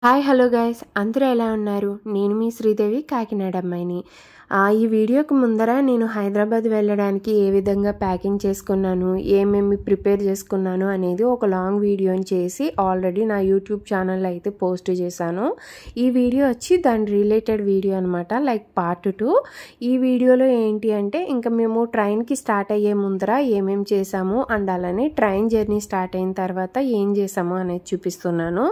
Hi hello guys అందరూ ఎలా ఉన్నారు? నేను మీ శ్రీదేవి కాకినాడ అమ్మాయిని. ఈ వీడియోకి ముందర నేను హైదరాబాద్ వెళ్ళడానికి ఏ విధంగా ప్యాకింగ్ చేసుకున్నాను, ఏమేమి ప్రిపేర్ చేసుకున్నాను అనేది ఒక లాంగ్ వీడియోని చేసి ఆల్రెడీ నా యూట్యూబ్ ఛానల్లో అయితే పోస్ట్ చేశాను. ఈ వీడియో వచ్చి దాని రిలేటెడ్ వీడియో అనమాట, లైక్ పార్ట్ 2. ఈ వీడియోలో ఏంటి అంటే ఇంకా మేము ట్రైన్కి స్టార్ట్ అయ్యే ముందర ఏమేమి చేసాము అండ్ అలానే ట్రైన్ జర్నీ స్టార్ట్ అయిన తర్వాత ఏం చేసాము అనేది చూపిస్తున్నాను.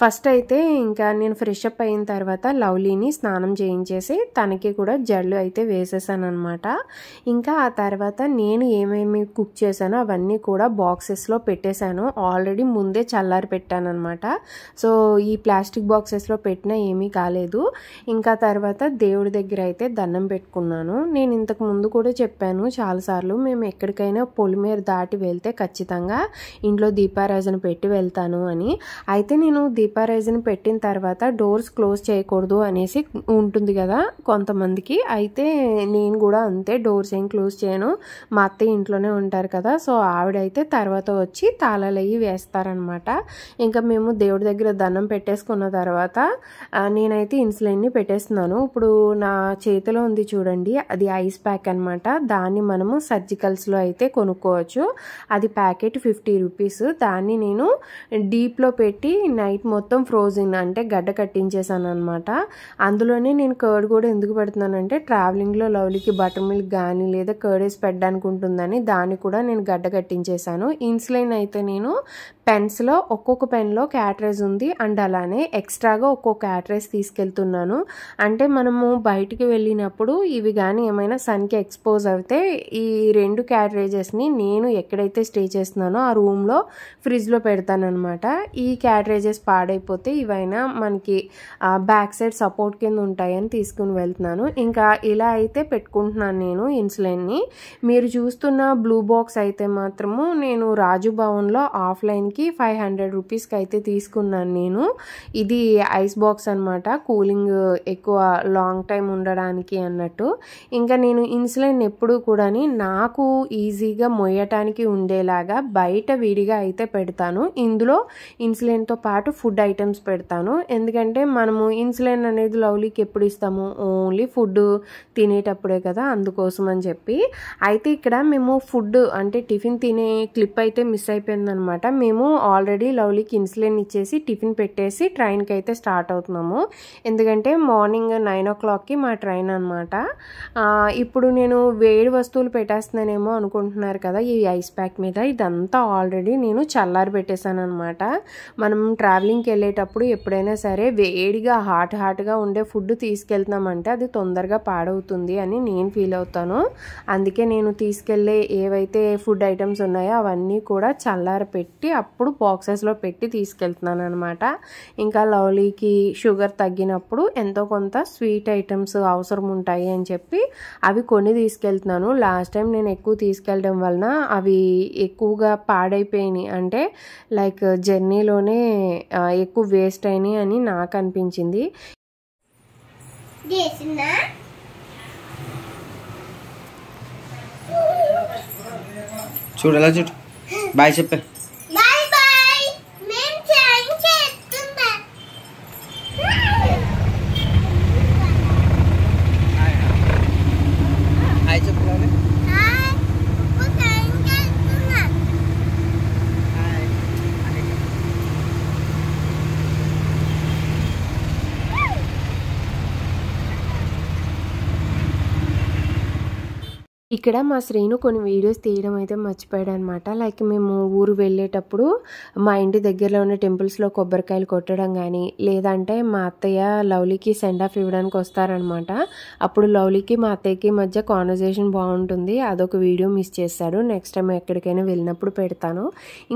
ఫస్ట్ అయితే ఇంకా నేను ఫ్రెష్ అప్ అయిన తర్వాత లవ్లీని స్నానం చేయించేసి తనకి కూడా జడ్లు అయితే వేసేసాను అనమాట. ఇంకా ఆ తర్వాత నేను ఏమేమి కుక్ చేశానో అవన్నీ కూడా బాక్సెస్లో పెట్టేశాను. ఆల్రెడీ ముందే చల్లారి పెట్టాను అనమాట. సో ఈ ప్లాస్టిక్ బాక్సెస్లో పెట్టినా ఏమీ కాలేదు. ఇంకా తర్వాత దేవుడి దగ్గర అయితే దండం పెట్టుకున్నాను. నేను ఇంతకు ముందు కూడా చెప్పాను చాలాసార్లు, మేము ఎక్కడికైనా పొలిమేర దాటి వెళ్తే ఖచ్చితంగా ఇంట్లో దీపారాజన పెట్టి వెళ్తాను అని. అయితే నేను దీపారాజన పెట్టిన తర్వాత డోర్స్ క్లోజ్ చేయకూడదు అనేసి ఉంటుంది కదా కొంతమందికి. అయితే నేను కూడా అంతే, డోర్స్ ఏం క్లోజ్ చేయను. మా అత్తయ్య ఇంట్లోనే ఉంటారు కదా, సో ఆవిడైతే తర్వాత వచ్చి తాళాలు అవి వేస్తారనమాట. ఇంకా మేము దేవుడి దగ్గర దండం పెట్టేసుకున్న తర్వాత నేనైతే ఇన్సులిన్ని పెట్టేస్తున్నాను. ఇప్పుడు నా చేతిలో ఉంది చూడండి, అది ఐస్ ప్యాక్ అనమాట. దాన్ని మనము సర్జికల్స్లో అయితే కొనుక్కోవచ్చు. అది ప్యాకెట్ 50 రూపీస్. దాన్ని నేను డీప్లో పెట్టి నైట్ మొత్తం ఫ్రోజన్ అంటే గడ్డ కట్టించేసాను అనమాట. అందులోనే నేను కర్డ్ కూడా ఎందుకు పెడుతున్నానంటే ట్రావెలింగ్లో లవ్లీకి బటర్ మిల్క్ కానీ లేదా కర్డ్ వేసి పెట్టడానికి ఉంటుందని దాన్ని కూడా నేను గడ్డ కట్టించేసాను. ఇన్సులిన్ అయితే నేను పెన్స్లో ఒక్కొక్క పెన్లో క్యాటరేజ్ ఉంది అండ్ అలానే ఎక్స్ట్రాగా ఒక్కొక్క క్యాటరేజ్ తీసుకెళ్తున్నాను. అంటే మనము బయటికి వెళ్ళినప్పుడు ఇవి కానీ ఏమైనా సన్కి ఎక్స్పోజ్ అయితే ఈ 2 క్యాటరేజెస్ని నేను ఎక్కడైతే స్టే చేస్తున్నానో ఆ రూమ్లో ఫ్రిడ్జ్లో పెడతానమాట. ఈ క్యాటరేజెస్ పాడైపోతే ఇవైనా మనకి బ్యాక్ సైడ్ సపోర్ట్ కింద ఉంటాయని తీసుకుని వెళ్తున్నాను. ఇంకా ఇలా అయితే పెట్టుకుంటున్నాను నేను ఇన్సులిన్ని. మీరు చూస్తున్న బ్లూ బాక్స్ అయితే మాత్రము నేను రాజు భవన్లో ఆఫ్లైన్కి 500 రూపీస్కి అయితే తీసుకున్నాను నేను. ఇది ఐస్ బాక్స్ అనమాట, కూలింగ్ ఎక్కువ లాంగ్ టైం ఉండడానికి అన్నట్టు. ఇంకా నేను ఇన్సులిన్ ఎప్పుడు కూడా నాకు ఈజీగా మొయ్యటానికి ఉండేలాగా బయట విడిగా అయితే పెడతాను. ఇందులో ఇన్సులిన్తో పాటు ఫుడ్ ఐటమ్స్ పెడతాను. ఎందుకంటే మనము ఇన్సులిన్ అనేది లవ్లీకి ఎప్పుడు ఇస్తాము, ఓన్లీ ఫుడ్ తినేటప్పుడే కదా, అందుకోసం అని చెప్పి. అయితే ఇక్కడ మేము ఫుడ్ అంటే టిఫిన్ తినే క్లిప్ అయితే మిస్ అయిపోయిందనమాట. మేము ఆల్రెడీ లవ్లీకి ఇన్సులిన్ ఇచ్చేసి టిఫిన్ పెట్టేసి ట్రైన్కి అయితే స్టార్ట్ అవుతున్నాము. ఎందుకంటే మార్నింగ్ 9 o'clockకి మా ట్రైన్ అనమాట. ఇప్పుడు నేను వేడి వస్తువులు పెట్టేస్తున్నానేమో అనుకుంటున్నారు కదా ఈ ఐస్ ప్యాక్ మీద. ఇదంతా ఆల్రెడీ నేను చల్లారి పెట్టేశాను అనమాట. మనం ట్రావెలింగ్కి వెళ్ళేటప్పుడు ఎప్పుడైనా సరే వేడిగా హాట్గా ఉండే ఫుడ్ తీసుకెళ్తున్నామంటే అది తొందరగా పాడవుతుంది అని నేను ఫీల్ అవుతాను. అందుకే నేను తీసుకెళ్ళే ఏవైతే ఫుడ్ ఐటమ్స్ ఉన్నాయో అవన్నీ కూడా చల్లారి పెట్టి అప్పుడు బాక్సెస్లో పెట్టి తీసుకెళ్తున్నాను అనమాట. ఇంకా లవ్లీకి షుగర్ తగ్గినప్పుడు ఎంతో కొంత స్వీట్ ఐటమ్స్ అవసరం ఉంటాయి అని చెప్పి అవి కొన్ని తీసుకెళ్తున్నాను. లాస్ట్ టైం నేను ఎక్కువ తీసుకెళ్ళడం వలన అవి ఎక్కువగా పాడైపోయినాయి, అంటే లైక్ జర్నీలోనే ఎక్కువ వేస్ట్ అయినాయి అని నాకు అనిపించింది. చూడు ఎలా చూడు, బాయ్ చెప్పే. ఇక్కడ మా శ్రీను కొన్ని వీడియోస్ తీయడం అయితే మర్చిపోయాడు అనమాట. లైక్ మేము ఊరు వెళ్ళేటప్పుడు మా ఇంటి దగ్గరలో ఉన్న టెంపుల్స్లో కొబ్బరికాయలు కొట్టడం కానీ, లేదంటే మా అత్తయ్య లవ్లీకి సెండ్ ఆఫ్ ఇవ్వడానికి వస్తారనమాట. అప్పుడు లవ్లీకి మా అత్తయ్యకి మధ్య కాన్వర్జేషన్ బాగుంటుంది. అదొక వీడియో మిస్ చేశాడు. నెక్స్ట్ టైం ఎక్కడికైనా వెళ్ళినప్పుడు పెడతాను.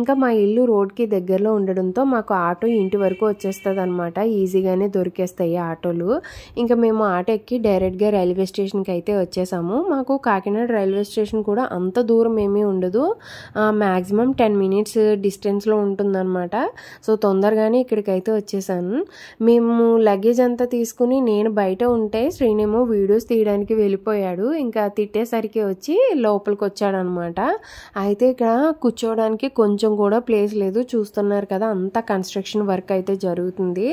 ఇంకా మా ఇల్లు రోడ్కి దగ్గరలో ఉండడంతో మాకు ఆటో ఇంటి వరకు వచ్చేస్తుంది అనమాట. ఈజీగానే దొరికేస్తాయి ఆటోలు. ఇంకా మేము ఆటో ఎక్కి డైరెక్ట్గా రైల్వే స్టేషన్కి అయితే వచ్చేసాము. మాకు కాకినాడ రైల్వే స్టేషన్ కూడా అంత దూరం ఏమీ ఉండదు, మ్యాక్సిమం 10 మినిట్స్ డిస్టెన్స్లో ఉంటుందన్నమాట. సో తొందరగానే ఇక్కడికైతే వచ్చేసాను. మేము లగేజ్ అంతా తీసుకుని నేను బయట ఉంటే శ్రీనేమో వీడియోస్ తీయడానికి వెళ్ళిపోయాడు. ఇంకా తిట్టేసరికి వచ్చి లోపలికి వచ్చాడనమాట. అయితే ఇక్కడ కూర్చోవడానికి కొంచెం కూడా ప్లేస్ లేదు. చూస్తున్నారు కదా, అంతా కన్స్ట్రక్షన్ వర్క్ అయితే జరుగుతుంది.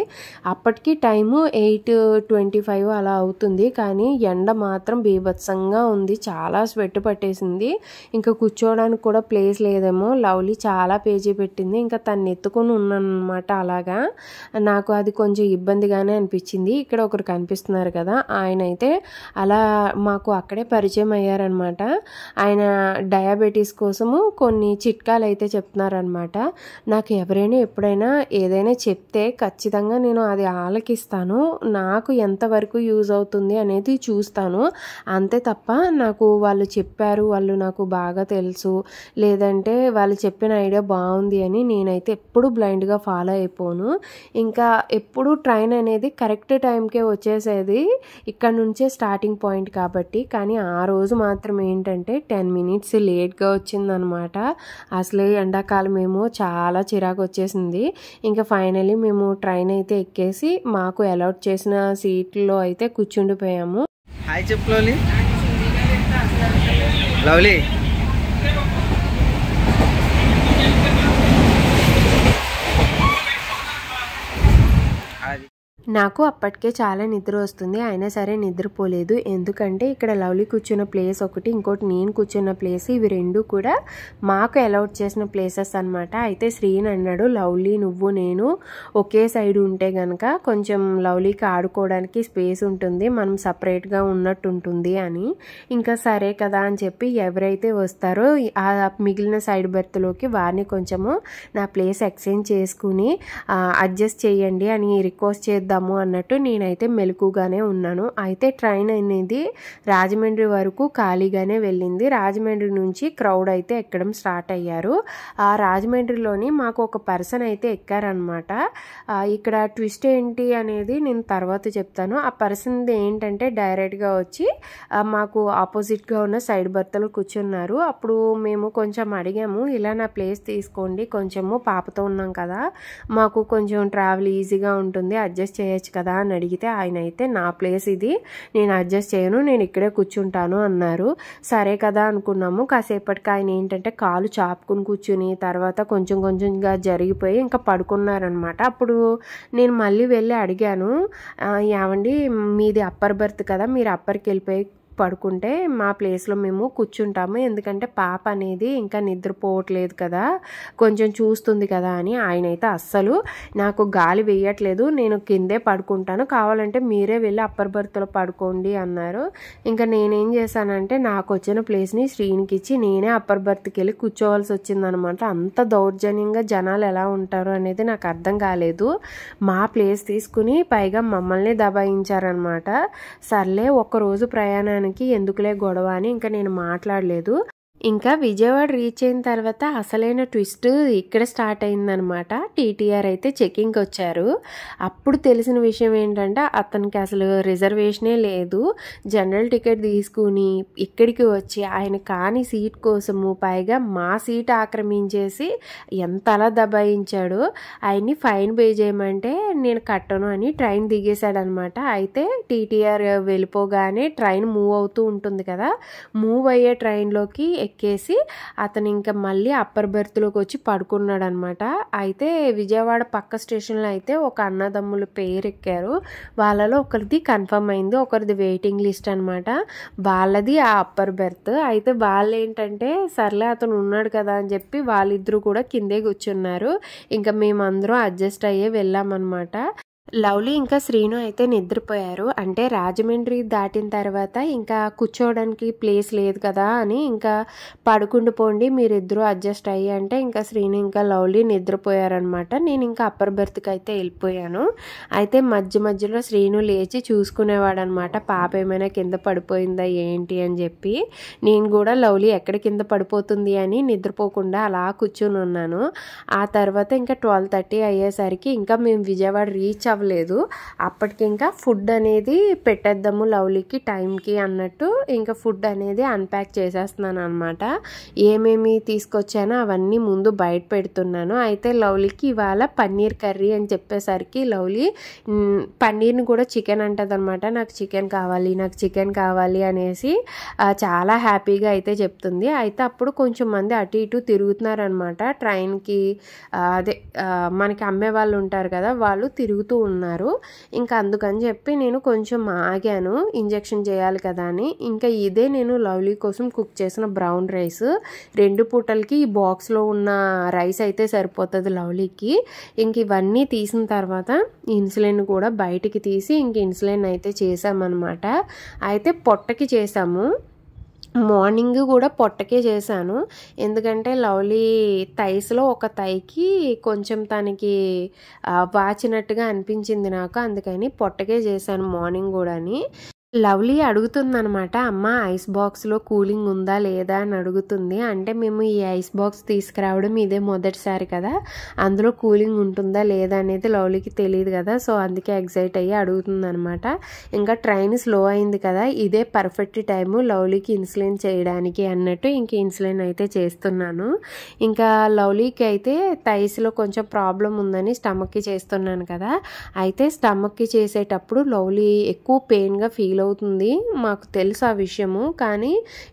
అప్పటికి టైము 8:25 అలా అవుతుంది. కానీ ఎండ మాత్రం బీభత్సంగా ఉంది, చాలా స్వెట్ పట్టేసింది. ఇంకా కూర్చోవడానికి కూడా ప్లేస్ లేదేమో. లవ్లీ చాలా పేజీ పెట్టింది, ఇంకా తను ఎత్తుకొని ఉన్నాను అనమాట. అలాగా నాకు అది కొంచెం ఇబ్బందిగానే అనిపించింది. ఇక్కడ ఒకరు కనిపిస్తున్నారు కదా, ఆయన అయితే అలా మాకు అక్కడే పరిచయం అయ్యారనమాట. ఆయన డయాబెటీస్ కోసము కొన్ని చిట్కాలు అయితే చెప్తున్నారనమాట. నాకు ఎవరైనా ఎప్పుడైనా ఏదైనా చెప్తే ఖచ్చితంగా నేను అది ఆలకిస్తాను, నాకు ఎంతవరకు యూజ్ అవుతుంది అనేది చూస్తాను. అంతే తప్ప నాకు వాళ్ళు చెప్పారు, వాళ్ళు నాకు బాగా తెలుసు, లేదంటే వాళ్ళు చెప్పిన ఐడియా బాగుంది అని నేనైతే ఎప్పుడు బ్లైండ్గా ఫాలో అయిపోను. ఇంకా ఎప్పుడు ట్రైన్ అనేది కరెక్ట్ టైంకే వచ్చేసేది, ఇక్కడ నుంచే స్టార్టింగ్ పాయింట్ కాబట్టి. కానీ ఆ రోజు మాత్రం ఏంటంటే 10 మినిట్స్ లేట్గా వచ్చిందనమాట. అసలే ఎండాకాలం ఏమో చాలా చిరాకు వచ్చేసింది. ఇంకా ఫైనలీ మేము ట్రైన్ అయితే ఎక్కేసి మాకు అలాట్ చేసిన సీట్లో అయితే కూర్చుండిపోయాము. హాయ్ చెప్పు లవ్లీ. లవ్లీ నాకు అప్పటికే చాలా నిద్ర వస్తుంది, అయినా సరే నిద్రపోలేదు. ఎందుకంటే ఇక్కడ లవ్లీ కూర్చున్న ప్లేస్ ఒకటి, ఇంకోటి నేను కూర్చున్న ప్లేస్, ఇవి రెండు కూడా మాకు అలాట్ చేసిన ప్లేసెస్ అనమాట. అయితే శ్రీని అన్నాడు, లవ్లీ నువ్వు నేను ఒకే సైడ్ ఉంటే గనక కొంచెం లవ్లీకి ఆడుకోవడానికి స్పేస్ ఉంటుంది, మనం సపరేట్గా ఉన్నట్టు ఉంటుంది అని. ఇంకా సరే కదా అని చెప్పి ఎవరైతే వస్తారో ఆ మిగిలిన సైడ్ బెర్త్లోకి వారిని కొంచెము నా ప్లేస్ ఎక్స్చేంజ్ చేసుకుని అడ్జస్ట్ చేయండి అని రిక్వెస్ట్ చేద్దాం అన్నట్టు నేనైతే మెలకుగానే ఉన్నాను. అయితే ట్రైన్ అనేది రాజమండ్రి వరకు ఖాళీగానే వెళ్ళింది. రాజమండ్రి నుంచి క్రౌడ్ అయితే ఎక్కడం స్టార్ట్ అయ్యారు. ఆ రాజమండ్రిలోని మాకు ఒక పర్సన్ అయితే ఎక్కారనమాట. ఇక్కడ ట్విస్ట్ ఏంటి అనేది నేను తర్వాత చెప్తాను. ఆ పర్సన్ ఏంటంటే డైరెక్ట్గా వచ్చి మాకు ఆపోజిట్గా ఉన్న సైడ్ బర్త్లో కూర్చున్నారు. అప్పుడు మేము కొంచెం అడిగాము, ఇలా నా ప్లేస్ తీసుకోండి, కొంచెము పాపతో ఉన్నాం కదా, మాకు కొంచెం ట్రావెల్ ఈజీగా ఉంటుంది, అడ్జస్ట్ చేయొచ్చు కదా అని అడిగితే ఆయన అయితే నా ప్లేస్ ఇది, నేను అడ్జస్ట్ చేయను, నేను ఇక్కడే కూర్చుంటాను అన్నారు. సరే కదా అనుకున్నాము. కాసేపటికి ఆయన ఏంటంటే కాలు చాపుకుని కూర్చుని తర్వాత కొంచెం కొంచెంగా జరిగిపోయి ఇంకా పడుకున్నారనమాట. అప్పుడు నేను మళ్ళీ వెళ్ళి అడిగాను, ఏమండి మీది అప్పర్ బర్త్ కదా, మీరు అప్పర్కి వెళ్ళిపోయి పడుకుంటే మా ప్లేస్లో మేము కూర్చుంటాము, ఎందుకంటే పాప అనేది ఇంకా నిద్రపోవట్లేదు కదా, కొంచెం చూస్తుంది కదా అని. ఆయన అయితే అస్సలు నాకు గాలి వేయట్లేదు, నేను కిందే పడుకుంటాను, కావాలంటే మీరే వెళ్ళి అప్పర్ బర్త్లో పడుకోండి అన్నారు. ఇంకా నేనేం చేశానంటే నాకు వచ్చిన ప్లేస్ని శ్రీనికి ఇచ్చి నేనే అప్పర్ బర్త్కి వెళ్ళి కూర్చోవాల్సి వచ్చిందనమాట. అంత దౌర్జన్యంగా జనాలు ఎలా ఉంటారు అనేది నాకు అర్థం కాలేదు. మా ప్లేస్ తీసుకుని పైగా మమ్మల్ని దబాయించారనమాట. సర్లే ఒక్కరోజు ప్రయాణానికి ఎందుకులే గొడవ అని ఇంకా నేను మాట్లాడలేదు. ఇంకా విజయవాడ రీచ్ అయిన తర్వాత అసలైన ట్విస్ట్ ఇక్కడ స్టార్ట్ అయిందనమాట. టీటీఆర్ అయితే చెకింగ్కి వచ్చారు. అప్పుడు తెలిసిన విషయం ఏంటంటే అతనికి అసలు రిజర్వేషనే లేదు, జనరల్ టికెట్ తీసుకుని ఇక్కడికి వచ్చి ఆయన కాని సీట్ కోసము పైగా మా సీట్ ఆక్రమించేసి ఎంతలా దబాయించాడు. ఆయన్ని ఫైన్ పే చేయమంటే నేను కట్టను అని ట్రైన్ దిగేశాడనమాట. అయితే టీటీఆర్ వెళ్ళిపోగానే ట్రైన్ మూవ్ అవుతూ ఉంటుంది కదా, మూవ్ అయ్యే ట్రైన్లోకి ఎక్కేసి అతను ఇంకా మళ్ళీ అప్పర్ బెర్త్లోకి వచ్చి పడుకున్నాడు అనమాట. అయితే విజయవాడ పక్క స్టేషన్లో అయితే ఒక అన్నదమ్ములు పేరు ఎక్కారు. వాళ్ళలో ఒకరిది కన్ఫర్మ్ అయింది, ఒకరిది వెయిటింగ్ లిస్ట్ అనమాట. వాళ్ళది ఆ అప్పర్ బెర్త్. అయితే వాళ్ళు ఏంటంటే సర్లే అతను ఉన్నాడు కదా అని చెప్పి వాళ్ళిద్దరూ కూడా కిందే కూర్చున్నారు. ఇంకా మేమందరం అడ్జస్ట్ అయ్యే వెళ్ళామన్నమాట. లవ్లీ ఇంకా శ్రీను అయితే నిద్రపోయారు. అంటే రాజమండ్రి దాటిన తర్వాత ఇంకా కూర్చోవడానికి ప్లేస్ లేదు కదా అని ఇంకా పడుకుండిపోండి మీరిద్దరూ అడ్జస్ట్ అయ్యి అంటే ఇంకా శ్రీను ఇంకా లవ్లీ నిద్రపోయారనమాట. నేను ఇంకా అప్పర్ బెర్త్కి అయితే వెళ్ళిపోయాను. అయితే మధ్య మధ్యలో శ్రీను లేచి చూసుకునేవాడు అనమాట, పాప ఏమైనా కింద పడిపోయిందా ఏంటి అని చెప్పి. నేను కూడా లవ్లీ ఎక్కడ కింద పడిపోతుంది అని నిద్రపోకుండా అలా కూర్చుని ఉన్నాను. ఆ తర్వాత ఇంకా 12:30 అయ్యేసరికి ఇంకా మేము విజయవాడ రీచ్ అవ్వలేదు. అప్పటికి ఇంకా ఫుడ్ అనేది పెట్టేద్దాము లవ్లీకి టైంకి అన్నట్టు ఇంకా ఫుడ్ అనేది అన్ప్యాక్ చేసేస్తున్నాను అనమాట. ఏమేమి తీసుకొచ్చానో అవన్నీ ముందు బయట పెడుతున్నాను. అయితే లవ్లీకి ఇవాళ పన్నీర్ కర్రీ అని చెప్పేసరికి లవ్లీ పన్నీర్ని కూడా చికెన్ అంటదనమాట. నాకు చికెన్ కావాలి అనేసి చాలా హ్యాపీగా అయితే చెప్తుంది. అయితే అప్పుడు కొంచెం మంది అటు ఇటు తిరుగుతున్నారనమాట. ట్రైన్కి అదే మనకి అమ్మే వాళ్ళు ఉంటారు కదా, వాళ్ళు తిరుగుతూ ఉన్నారు. ఇంకా అందుకని చెప్పి నేను కొంచెం ఆగాను, ఇంజెక్షన్ చేయాలి కదా అని. ఇంకా ఇదే నేను లవ్లీ కోసం కుక్ చేసిన బ్రౌన్ రైస్. 2 పూటలకి ఈ బాక్స్లో ఉన్న రైస్ అయితే సరిపోతుంది లవ్లీకి. ఇంక ఇవన్నీ తీసిన తర్వాత ఇన్సులిన్ కూడా బయటికి తీసి ఇంక ఇన్సులిన్ అయితే చేసామన్నమాట. అయితే పొట్టకి చేసాము. మార్నింగ్ కూడా పొట్టకే చేశాను. ఎందుకంటే లవ్లీ థైస్లో ఒక థైకి కొంచెం తనకి వాచినట్టుగా అనిపించింది నాకు. అందుకని పొట్టకే చేశాను మార్నింగ్ కూడాని. లవ్లీ అడుగుతుందనమాట, అమ్మ ఐస్ బాక్స్లో కూలింగ్ ఉందా లేదా అని అడుగుతుంది. అంటే మేము ఈ ఐస్ బాక్స్ తీసుకురావడం ఇదే మొదటిసారి కదా, అందులో కూలింగ్ ఉంటుందా లేదా అనేది లవ్లీకి తెలియదు కదా, సో అందుకే ఎగ్జైట్ అయ్యి అడుగుతుంది అనమాట. ఇంకా ట్రైన్ స్లో అయింది కదా, ఇదే పర్ఫెక్ట్ టైము లవ్లీకి ఇన్సులిన్ చేయడానికి అన్నట్టు ఇంక ఇన్సులిన్ అయితే చేస్తున్నాను. ఇంకా లవ్లీకి అయితే థైస్లో కొంచెం ప్రాబ్లం ఉందని స్టమక్కి చేస్తున్నాను కదా. అయితే స్టమక్కి చేసేటప్పుడు లవ్లీ ఎక్కువ పెయిన్గా ఫీల్ అవుతుంది. మాకు తెలుసు ఆ విషయము, కానీ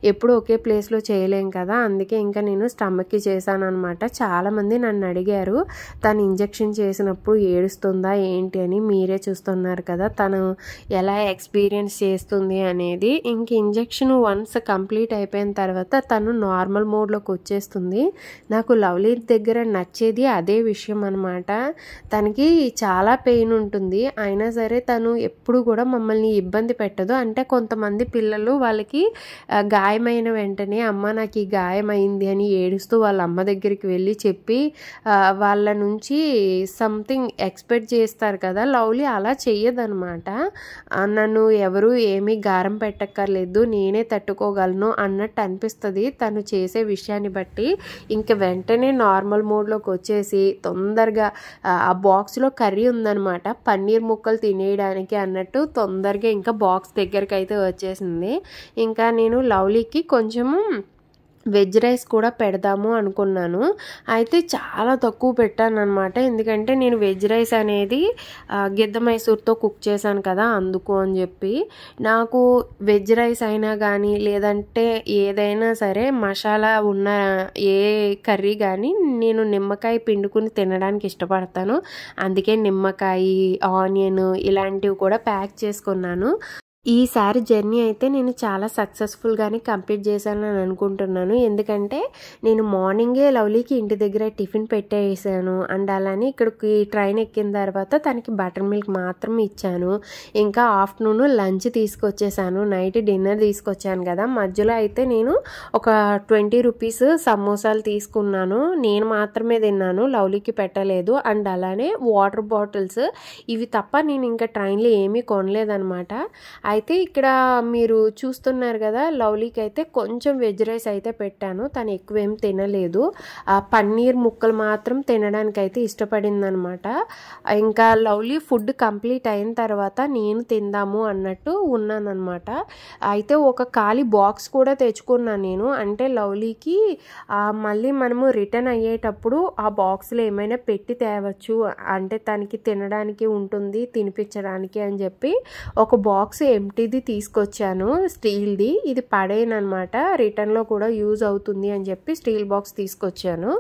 ఎప్పుడు ఒకే ప్లేస్లో చేయలేం కదా, అందుకే ఇంకా నేను స్టమక్కి చేశాను అనమాట. చాలామంది నన్ను అడిగారు తను ఇంజెక్షన్ చేసినప్పుడు ఏడుస్తుందా ఏంటి అని. మీరే చూస్తున్నారు కదా తను ఎలా ఎక్స్పీరియన్స్ చేస్తుంది అనేది. ఇంక ఇంజెక్షన్ వన్స్ కంప్లీట్ అయిపోయిన తర్వాత తను నార్మల్ మోడ్లోకి వచ్చేస్తుంది. నాకు లవ్లీ దగ్గర నచ్చేది అదే విషయం అనమాట. తనకి చాలా పెయిన్ ఉంటుంది, అయినా సరే తను ఎప్పుడు కూడా మమ్మల్ని ఇబ్బంది పెట్టదు. అంటే కొంతమంది పిల్లలు వాళ్ళకి గాయమైన వెంటనే అమ్మ నాకు ఈ గాయమైంది అని ఏడుస్తూ వాళ్ళ అమ్మ దగ్గరికి వెళ్ళి చెప్పి వాళ్ళ నుంచి సంథింగ్ ఎక్స్పెక్ట్ చేస్తారు కదా, లవ్లీ అలా చెయ్యదనమాట. నన్ను ఎవరు ఏమీ గారం పెట్టక్కర్లేదు, నేనే తట్టుకోగలను అన్నట్టు అనిపిస్తుంది తను చేసే విషయాన్ని బట్టి. ఇంక వెంటనే నార్మల్ మోడ్లోకి వచ్చేసి తొందరగా ఆ బాక్స్లో కర్రీ ఉందనమాట, పన్నీర్ ముక్కలు తినేయడానికి అన్నట్టు తొందరగా ఇంకా బాక్స్ దగ్గరికి అయితే వచ్చేసింది. ఇంకా నేను లవ్లీకి కొంచెము వెజ్ రైస్ కూడా పెడదాము అనుకున్నాను. అయితే చాలా తక్కువ పెట్టాను అనమాట. ఎందుకంటే నేను వెజ్ రైస్ అనేది గిద్ద మైసూర్తో కుక్ చేశాను కదా, అందుకు అని చెప్పి. నాకు వెజ్ రైస్ అయినా కానీ లేదంటే ఏదైనా సరే మసాలా ఉన్న ఏ కర్రీ కానీ నేను నిమ్మకాయ పిండుకుని తినడానికి ఇష్టపడతాను. అందుకే నిమ్మకాయ, ఆనియన్ ఇలాంటివి కూడా ప్యాక్ చేసుకున్నాను. ఈసారి జర్నీ అయితే నేను చాలా సక్సెస్ఫుల్గానే కంప్లీట్ చేశానని అనుకుంటున్నాను. ఎందుకంటే నేను మార్నింగే లవ్లీకి ఇంటి దగ్గర టిఫిన్ పెట్టేసాను. అండ్ అలానే ఇక్కడికి ట్రైన్ ఎక్కిన తర్వాత తనకి బటర్ మిల్క్ మాత్రం ఇచ్చాను. ఇంకా ఆఫ్టర్నూన్ లంచ్ తీసుకొచ్చేసాను, నైట్ డిన్నర్ తీసుకొచ్చాను కదా. మధ్యలో అయితే నేను ఒక 20 రూపీస్ సమోసాలు తీసుకున్నాను. నేను మాత్రమే తిన్నాను, లవ్లీకి పెట్టలేదు. అండ్ అలానే వాటర్ బాటిల్స్, ఇవి తప్ప నేను ఇంకా ట్రైన్లో ఏమీ కొనలేదనమాట. అయితే ఇక్కడ మీరు చూస్తున్నారు కదా, లవ్లీకి అయితే కొంచెం వెజ్ రైస్ అయితే పెట్టాను. తను ఎక్కువేం తినలేదు, పన్నీర్ ముక్కలు మాత్రం తినడానికి అయితే ఇష్టపడింది అనమాట. ఇంకా లవ్లీ ఫుడ్ కంప్లీట్ అయిన తర్వాత నేను తిందాము అన్నట్టు ఉన్నానమాట. అయితే ఒక ఖాళీ బాక్స్ కూడా తెచ్చుకున్నాను నేను. అంటే లవ్లీకి మళ్ళీ మనము రిటర్న్ అయ్యేటప్పుడు ఆ బాక్స్లో ఏమైనా పెట్టి తేవచ్చు, అంటే తనకి తినడానికి ఉంటుంది, తినిపించడానికి అని చెప్పి ఒక బాక్స్ ఎంటీది తీసుకొచ్చాను, స్టీల్ది. ఇది పడేనమాట, రిటర్న్లో కూడా యూజ్ అవుతుంది అని చెప్పి స్టీల్ బాక్స్ తీసుకొచ్చాను.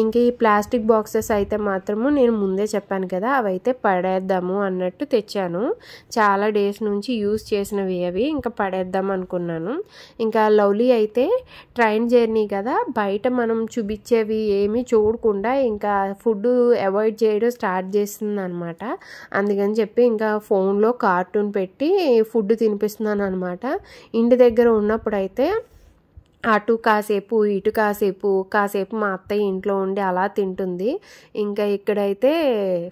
ఇంక ఈ ప్లాస్టిక్ బాక్సెస్ అయితే మాత్రము నేను ముందే చెప్పాను కదా, అవైతే పడేద్దాము అన్నట్టు తెచ్చాను. చాలా డేస్ నుంచి యూజ్ చేసినవి అవి, ఇంకా పడేద్దాం అనుకున్నాను. ఇంకా లవ్లీ అయితే ట్రైన్ జర్నీ కదా, బయట మనం చూపించేవి ఏమీ చూడకుండా ఇంకా ఫుడ్ అవాయిడ్ చేయడం స్టార్ట్ చేస్తుంది అనమాట. అందుకని చెప్పి ఇంకా ఫోన్లో కార్టూన్ పెట్టి ఫుడ్ తినిపిస్తున్నాను అనమాట. ఇంటి దగ్గర ఉన్నప్పుడు అయితే అటు కాసేపు ఇటు కాసేపు మా అత్తయ్య ఇంట్లో ఉండి అలా తింటుంది. ఇంకా ఇక్కడైతే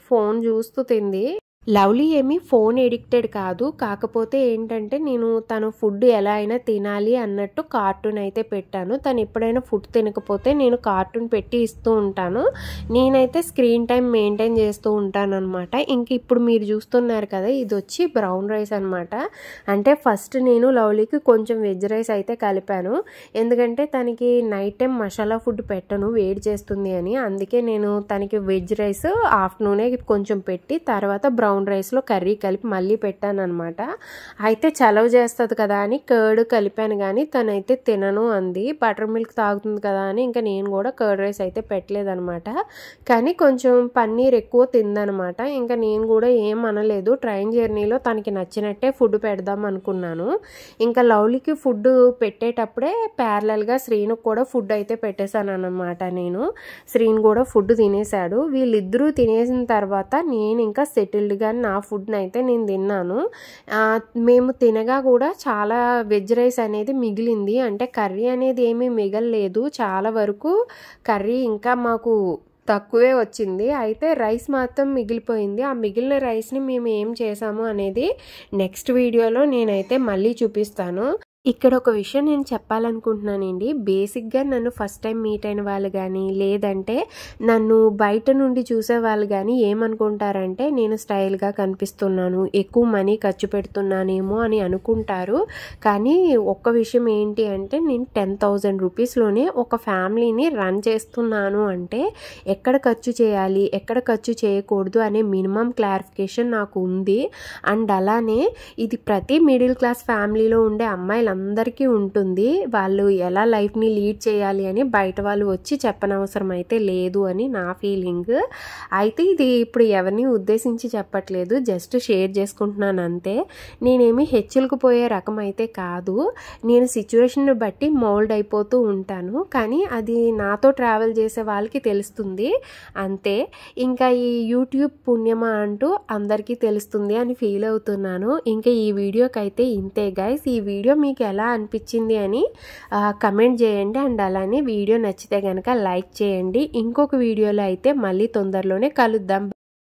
ఫోన్ చూస్తూ తింది. లవ్లీ ఏమీ ఫోన్ ఎడిక్టెడ్ కాదు. కాకపోతే ఏంటంటే నేను తను ఫుడ్ ఎలా అయినా తినాలి అన్నట్టు కార్టూన్ అయితే పెట్టాను. తను ఎప్పుడైనా ఫుడ్ తినకపోతే నేను కార్టూన్ పెట్టి ఇస్తూ ఉంటాను. నేనైతే స్క్రీన్ టైం మెయింటైన్ చేస్తూ ఉంటానన్నమాట. ఇంక ఇప్పుడు మీరు చూస్తున్నారు కదా, ఇది వచ్చి బ్రౌన్ రైస్ అనమాట. అంటే ఫస్ట్ నేను లవ్లీకి కొంచెం వెజ్ రైస్ అయితే కలిపాను. ఎందుకంటే తనకి నైట్ టైం మసాలా ఫుడ్ పెట్టను, వేడి చేస్తుంది అని. అందుకే నేను తనకి వెజ్ రైస్ ఆఫ్టర్నూనే కొంచెం పెట్టి తర్వాత బ్రౌన్ రైస్లో కర్రీ కలిపి మళ్ళీ పెట్టాను అనమాట. అయితే చలవ చేస్తుంది కదా అని కర్డ్ కలిపాను, కానీ తనైతే తినను అంది. బటర్ మిల్క్ తాగుతుంది కదా అని ఇంకా నేను కూడా కర్డ్ రైస్ అయితే పెట్టలేదనమాట. కానీ కొంచెం పన్నీర్ ఎక్కువ తిందనమాట. ఇంకా నేను కూడా ఏం అనలేదు. ట్రైన్ జర్నీలో తనకి నచ్చినట్టే ఫుడ్ పెడదాం అనుకున్నాను. ఇంకా లవ్లీకి ఫుడ్ పెట్టేటప్పుడే ప్యారలల్గా శ్రీనుకు కూడా ఫుడ్ అయితే పెట్టేశాను అనమాట. నేను శ్రీను కూడా ఫుడ్ తినేశాడు. వీళ్ళిద్దరూ తినేసిన తర్వాత నేను ఇంకా సెటిల్డ్గా నా ఫుడ్ని అయితే నేను తిన్నాను. మేము తినగా కూడా చాలా వెజ్ రైస్ అనేది మిగిలింది. అంటే కర్రీ అనేది ఏమీ మిగలలేదు, చాలా వరకు కర్రీ ఇంకా మాకు తక్కువే వచ్చింది. అయితే రైస్ మాత్రం మిగిలిపోయింది. ఆ మిగిలిన రైస్ని మేము ఏం చేసాము అనేది నెక్స్ట్ వీడియోలో నేనైతే మళ్ళీ చూపిస్తాను. ఇక్కడ ఒక విషయం నేను చెప్పాలనుకుంటున్నానండి. బేసిక్గా నన్ను ఫస్ట్ టైం మీట్ అయిన వాళ్ళు కానీ లేదంటే నన్ను బయట నుండి చూసే వాళ్ళు కానీ ఏమనుకుంటారంటే నేను స్టైల్గా కనిపిస్తున్నాను, ఎక్కువ మనీ ఖర్చు పెడుతున్నానేమో అని అనుకుంటారు. కానీ ఒక్క విషయం ఏంటి అంటే నేను 10,000 రూపీస్లోనే ఒక ఫ్యామిలీని రన్ చేస్తున్నాను. అంటే ఎక్కడ ఖర్చు చేయాలి, ఎక్కడ ఖర్చు చేయకూడదు అనే మినిమం క్లారిఫికేషన్ నాకు ఉంది. అండ్ అలానే ఇది ప్రతి మిడిల్ క్లాస్ ఫ్యామిలీలో ఉండే అమ్మాయిలు అందరికీ ఉంటుంది. వాళ్ళు ఎలా లైఫ్ని లీడ్ చేయాలి అని బయట వాళ్ళు వచ్చి చెప్పనవసరం అయితే లేదు అని నా ఫీలింగ్. అయితే ఇది ఇప్పుడు ఎవరిని ఉద్దేశించి చెప్పట్లేదు, జస్ట్ షేర్ చేసుకుంటున్నాను అంతే. నేనేమి హెచ్చులకు పోయే రకం అయితే కాదు. నేను సిచ్యువేషన్ని బట్టి మౌల్డ్ అయిపోతూ ఉంటాను. కానీ అది నాతో ట్రావెల్ చేసే వాళ్ళకి తెలుస్తుంది అంతే. ఇంకా ఈ యూట్యూబ్ పుణ్యమా అంటూ అందరికీ తెలుస్తుంది అని ఫీల్ అవుతున్నాను. ఇంకా ఈ వీడియోకి అయితే ఇంతే గైస్. ఈ వీడియో మీకు ఎలా అనిపించింది అని కమెంట్ చేయండి. అండ్ అలానే వీడియో నచ్చితే కనుక లైక్ చేయండి. ఇంకొక వీడియోలో అయితే మళ్ళీ తొందరలోనే కలుద్దాం.